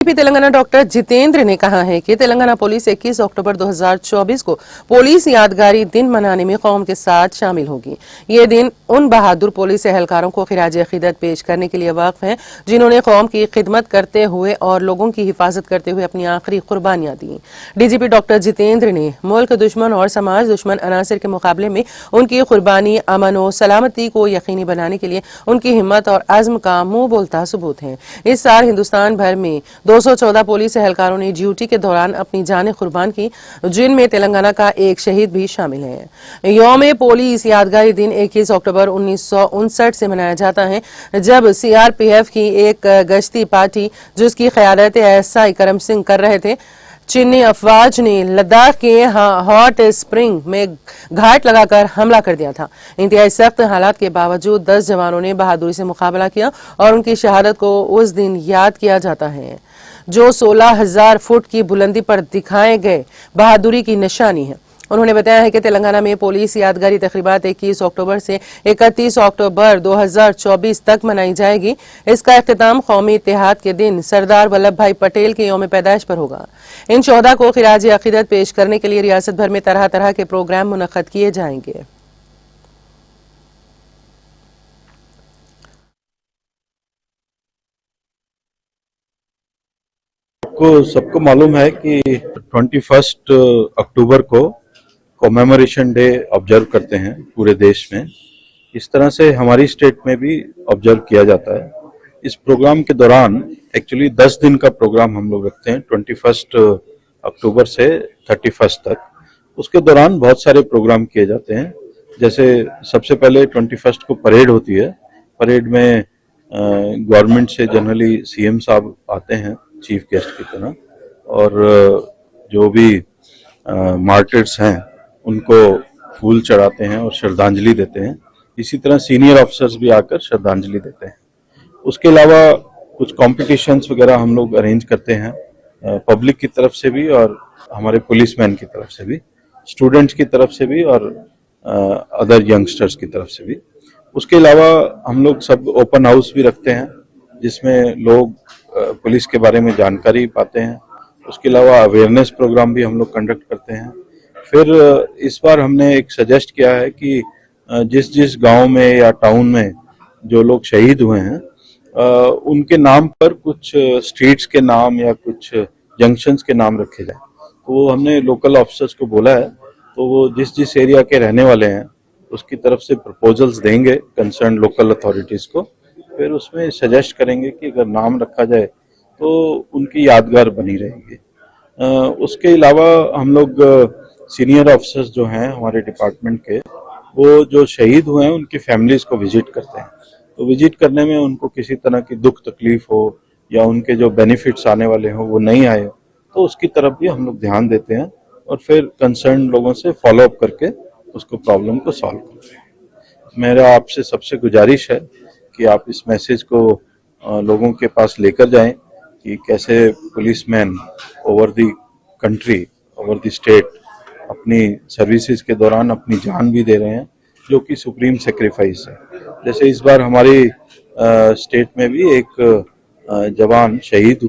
Telangana doctor Jitendra ने कहा है कि तेलंगाना पुलिस 21 अक्टूबर 2024 को पुलिस यादगारी दिन मनाने में कौम के साथ शामिल होगी। ये दिन उन बहादुर पुलिस एहलकारों को खिराज अकीदत पेश करने के लिए वक्फ है जिन्होंने कौम की खिदमत करते हुए और लोगों की हिफाजत करते हुए अपनी आखिरी कुर्बानियां दी। डीजीपी डॉक्टर जितेंद्र ने मुल्क दुश्मन और समाज दुश्मन अनासर के मुकाबले में उनकी कुर्बानी अमन और सलामती को यकीनी बनाने के लिए उनकी हिम्मत और अज़्म का मुंह बोलता सबूत है। इस साल हिंदुस्तान भर में 214 पुलिस एहलकारों ने ड्यूटी के दौरान अपनी जानें कुर्बान की, जिनमें तेलंगाना का एक शहीद भी शामिल है। यौम पुलिस यादगारी दिन 21 अक्टूबर 1959 से मनाया जाता है, जब सीआरपीएफ की एक गश्ती पार्टी जिसकी क़यादत एएसआई करम सिंह कर रहे थे, चीनी अफवाज ने लद्दाख के हॉट स्प्रिंग में घाट लगाकर हमला कर दिया था। इंतहाई सख्त हालात के बावजूद 10 जवानों ने बहादुरी से मुकाबला किया और उनकी शहादत को उस दिन याद किया जाता है, जो 16,000 फुट की बुलंदी पर दिखाए गए बहादुरी की निशानी है। उन्होंने बताया है कि तेलंगाना में पुलिस यादगारी तकरीबात 21 अक्टूबर से 31 अक्टूबर 2024 तक मनाई जाएगी। इसका इख्तिताम कौमी इत्तेहाद के दिन सरदार वल्लभ भाई पटेल के यौम पैदाइश पर होगा। इन शोहदा को खिराज अकीदत पेश करने के लिए रियासत भर में तरह तरह के प्रोग्राम मुनक्कद किए जाएंगे। सबको मालूम है कि 21 अक्टूबर को कॉमेमोरेशन डे ऑब्जर्व करते हैं पूरे देश में। इस तरह से हमारी स्टेट में भी ऑब्जर्व किया जाता है। इस प्रोग्राम के दौरान एक्चुअली 10 दिन का प्रोग्राम हम लोग रखते हैं, 21 अक्टूबर से 31 तक। उसके दौरान बहुत सारे प्रोग्राम किए जाते हैं। जैसे सबसे पहले 21 को परेड होती है। परेड में गवर्नमेंट से जनरली सीएम साहब आते हैं चीफ गेस्ट की तरह, और जो भी मार्टिर्स हैं उनको फूल चढ़ाते हैं और श्रद्धांजलि देते हैं। इसी तरह सीनियर ऑफिसर्स भी आकर श्रद्धांजलि देते हैं। उसके अलावा कुछ कॉम्पिटिशन्स वगैरह हम लोग अरेंज करते हैं, पब्लिक की तरफ से भी और हमारे पुलिसमैन की तरफ से भी, स्टूडेंट्स की तरफ से भी और अदर यंगस्टर्स की तरफ से भी। उसके अलावा हम लोग सब ओपन हाउस भी रखते हैं, जिसमें लोग पुलिस के बारे में जानकारी पाते हैं। उसके अलावा अवेयरनेस प्रोग्राम भी हम लोग कंडक्ट करते हैं। फिर इस बार हमने एक सजेस्ट किया है कि जिस जिस गांव में या टाउन में जो लोग शहीद हुए हैं उनके नाम पर कुछ स्ट्रीट्स के नाम या कुछ जंक्शंस के नाम रखे जाए। तो वो हमने लोकल ऑफिसर्स को बोला है, तो वो जिस जिस एरिया के रहने वाले हैं उसकी तरफ से प्रपोजल्स देंगे कंसर्न लोकल अथॉरिटीज को। फिर उसमें सजेस्ट करेंगे कि अगर नाम रखा जाए तो उनकी यादगार बनी रहेगी। उसके अलावा हम लोग सीनियर ऑफिसर्स जो हैं हमारे डिपार्टमेंट के, वो जो शहीद हुए हैं उनकी फैमिलीज को विजिट करते हैं। तो विजिट करने में उनको किसी तरह की दुख तकलीफ हो या उनके जो बेनिफिट्स आने वाले हो वो नहीं आए, तो उसकी तरफ भी हम लोग ध्यान देते हैं और फिर कंसर्न लोगों से फॉलो अप करके उसको प्रॉब्लम को सॉल्व करते हैं। मेरा आपसे सबसे गुजारिश है कि आप इस मैसेज को लोगों के पास लेकर जाएं कि कैसे policeman over the country, over the state अपनी सर्विसेज के दौरान अपनी जान भी दे रहे हैं, जो कि सुप्रीम सेक्रीफाइस है। जैसे इस बार हमारी स्टेट में भी एक जवान शहीद